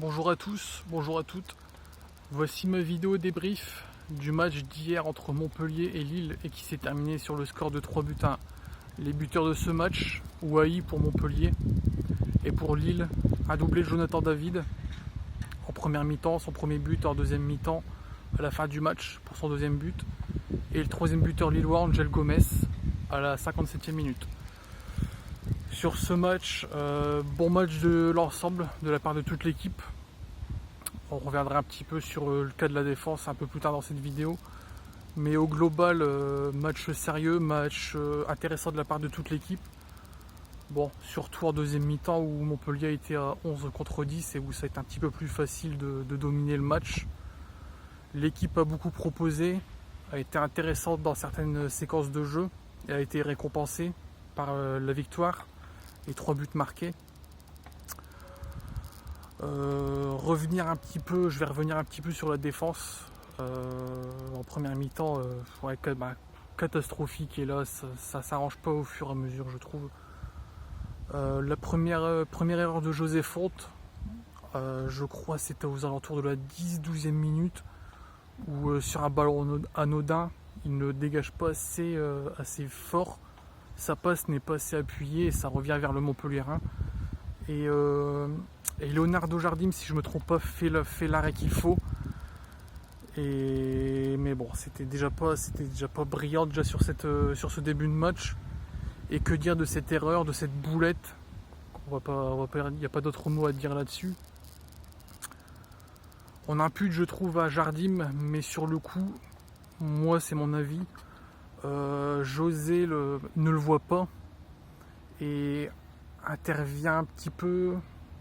Bonjour à tous, bonjour à toutes. Voici ma vidéo débrief du match d'hier entre Montpellier et Lille et qui s'est terminé sur le score de 3 buts à 1. Les buteurs de ce match, Ouahi pour Montpellier et pour Lille, un doublé de Jonathan David en première mi-temps, son premier but en deuxième mi-temps à la fin du match pour son deuxième but, et le troisième buteur lillois Angel Gomez à la 57e minute. Sur ce match, bon match de l'ensemble de la part de toute l'équipe. On reviendra un petit peu sur le cas de la défense un peu plus tard dans cette vidéo. Mais au global, match sérieux, match intéressant de la part de toute l'équipe. Bon, surtout en deuxième mi-temps où Montpellier a été à 11 contre 10 et où ça a été un petit peu plus facile de dominer le match. L'équipe a beaucoup proposé, a été intéressante dans certaines séquences de jeu et a été récompensée par la victoire et 3 buts marqués. Je vais revenir un petit peu sur la défense. En première mi-temps, catastrophique, et là ça s'arrange pas au fur et à mesure, je trouve. La première erreur de José Fonte, je crois c'était aux alentours de la 10-12e minute, où sur un ballon anodin, il ne dégage pas assez fort, sa passe n'est pas assez appuyée et ça revient vers le Montpellierin. Et Leonardo Jardim, si je ne me trompe pas, fait l'arrêt qu'il faut. Mais bon, c'était déjà pas brillant déjà sur ce début de match. Et que dire de cette erreur, de cette boulette? Il n'y a pas d'autre mot à dire là-dessus. On impute, je trouve, à Jardim, mais sur le coup, moi c'est mon avis, José ne le voit pas et intervient un petit peu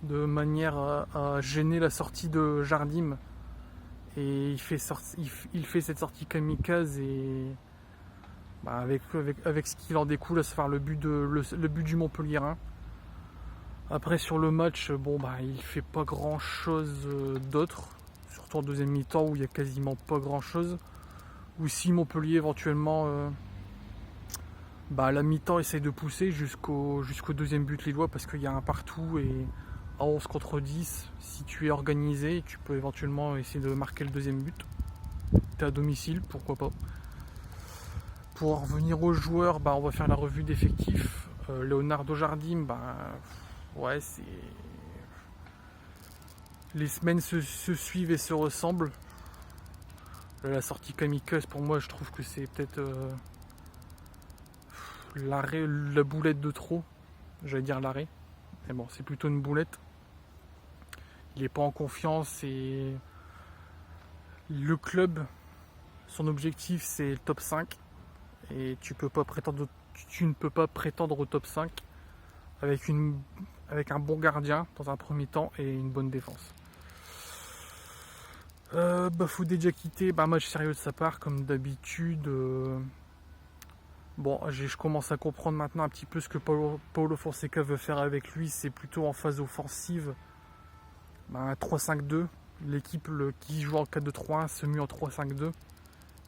de manière à gêner la sortie de Jardim, et il fait cette sortie kamikaze, et avec ce qu'il en découle, à savoir le but du Montpellierin. Après sur le match, il fait pas grand chose d'autre, surtout en deuxième mi-temps où il y a quasiment pas grand chose. Ou si Montpellier éventuellement à la mi-temps essaye de pousser jusqu'au deuxième but lillois, parce qu'il y a un partout, et à 11 contre 10, si tu es organisé, tu peux éventuellement essayer de marquer le deuxième but. Tu es à domicile, pourquoi pas. Pour en revenir aux joueurs, on va faire la revue d'effectifs. Leonardo Jardim, les semaines se suivent et se ressemblent. La sortie kamikaze, pour moi, je trouve que c'est peut-être l'arrêt, la boulette de trop. J'allais dire l'arrêt, mais bon, c'est plutôt une boulette. Il n'est pas en confiance, et le club, son objectif c'est le top 5, et tu ne peux pas prétendre au top 5 avec un bon gardien dans un premier temps et une bonne défense. Bafoué déjà quitté, match sérieux de sa part comme d'habitude. Je commence à comprendre maintenant un petit peu ce que Paulo Fonseca veut faire avec lui. C'est plutôt en phase offensive, 3-5-2. L'équipe qui joue en 4-2-3-1 se mue en 3-5-2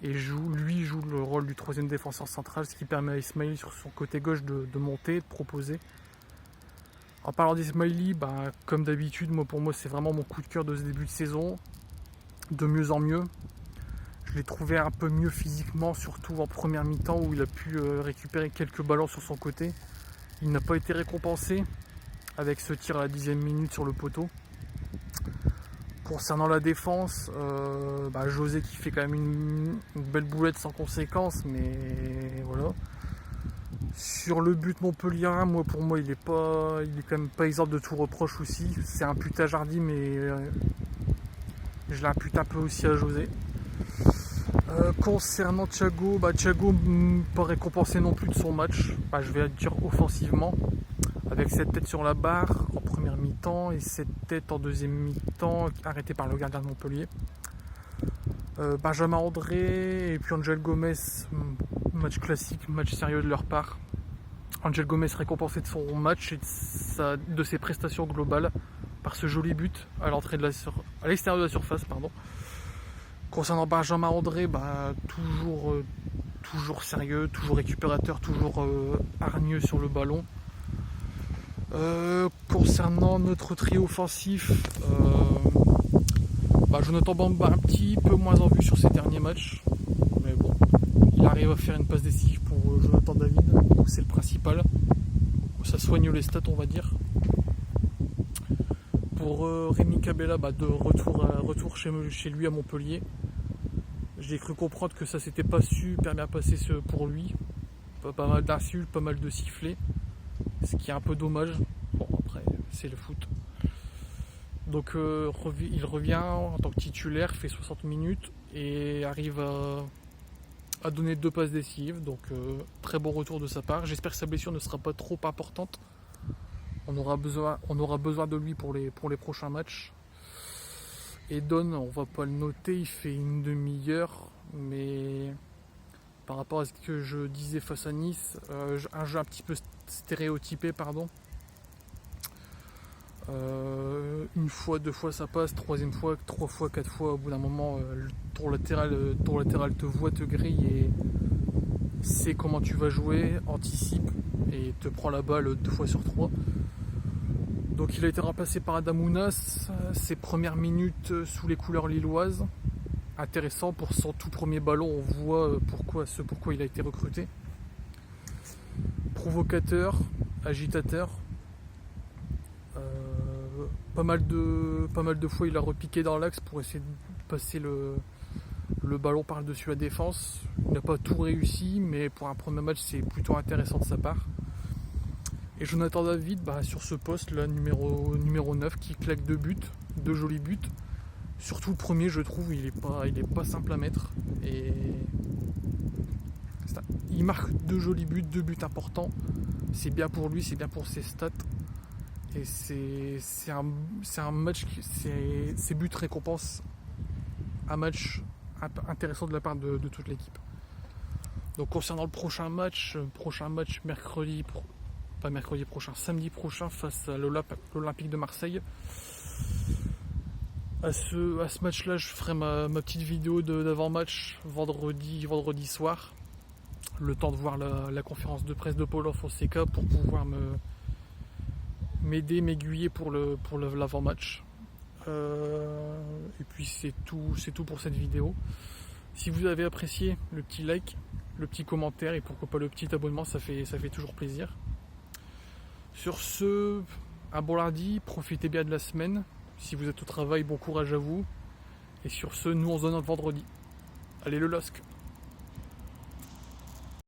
et joue le rôle du troisième défenseur central, ce qui permet à Ismaili sur son côté gauche de monter, de proposer. En parlant d'Ismaili, comme d'habitude, pour moi c'est vraiment mon coup de cœur de ce début de saison. De mieux en mieux. Je l'ai trouvé un peu mieux physiquement, surtout en première mi-temps où il a pu récupérer quelques ballons sur son côté. Il n'a pas été récompensé avec ce tir à la 10e minute sur le poteau. Concernant la défense, José qui fait quand même une belle boulette sans conséquence, mais voilà. Sur le but Montpellierin, pour moi il est quand même pas exemple de tout reproche aussi. C'est un but à Jardim, mais je l'impute un peu aussi à José. Concernant Thiago, Thiago pas récompensé non plus de son match, je vais dire offensivement, avec cette tête sur la barre en première mi-temps et cette tête en deuxième mi-temps arrêtée par le gardien de Montpellier. Benjamin André et puis Angel Gomez, match classique, match sérieux de leur part. Angel Gomez récompensé de son match et de ses prestations globales par ce joli but à l'extérieur de la surface. Concernant Benjamin André, toujours sérieux, toujours récupérateur, toujours hargneux sur le ballon. Concernant notre trio offensif, Jonathan Bamba un petit peu moins en vue sur ses derniers matchs. Mais bon, il arrive à faire une passe décisive pour Jonathan David, donc c'est le principal. Ça soigne les stats, on va dire. Pour Rémi Cabella, de retour chez lui à Montpellier. J'ai cru comprendre que ça s'était pas super bien passé pour lui. Pas mal d'insultes, pas mal de sifflets. Ce qui est un peu dommage. Bon, après, c'est le foot. Donc il revient en tant que titulaire, fait 60 minutes et arrive à donner 2 passes décisives. Donc très bon retour de sa part. J'espère que sa blessure ne sera pas trop importante. On aura besoin de lui pour les prochains matchs. Et Don, on va pas le noter, il fait une demi-heure, mais par rapport à ce que je disais face à Nice, un jeu un petit peu stéréotypé, pardon. Une fois, 2 fois ça passe, 3e fois, 3 fois, 4 fois, au bout d'un moment, ton latéral te voit, te grille et sait comment tu vas jouer, anticipe et te prend la balle 2 fois sur 3. Donc il a été remplacé par Adam Ounas, ses premières minutes sous les couleurs lilloises. Intéressant pour son tout premier ballon, on voit pourquoi il a été recruté. Provocateur, agitateur. Pas mal de fois il a repiqué dans l'axe pour essayer de passer le ballon par-dessus la défense. Il n'a pas tout réussi, mais pour un premier match c'est plutôt intéressant de sa part. Et Jonathan David, sur ce poste là, numéro 9, qui claque 2 buts, 2 jolis buts. Surtout le premier, je trouve, il est pas simple à mettre. Et il marque 2 jolis buts, 2 buts importants. C'est bien pour lui, c'est bien pour ses stats. Et c'est un match, ces buts récompensent un match intéressant de la part de toute l'équipe. Donc concernant le prochain match samedi prochain face à l'Olympique de Marseille. À ce match-là, je ferai ma petite vidéo d'avant-match vendredi soir. Le temps de voir la conférence de presse de Paulo Fonseca pour pouvoir m'aiguiller pour l'avant-match. Et puis c'est tout pour cette vidéo. Si vous avez apprécié, le petit like, le petit commentaire et pourquoi pas le petit abonnement, ça fait toujours plaisir. Sur ce, un bon lundi, profitez bien de la semaine. Si vous êtes au travail, bon courage à vous. Et sur ce, nous on se donne un vendredi. Allez le LOSC!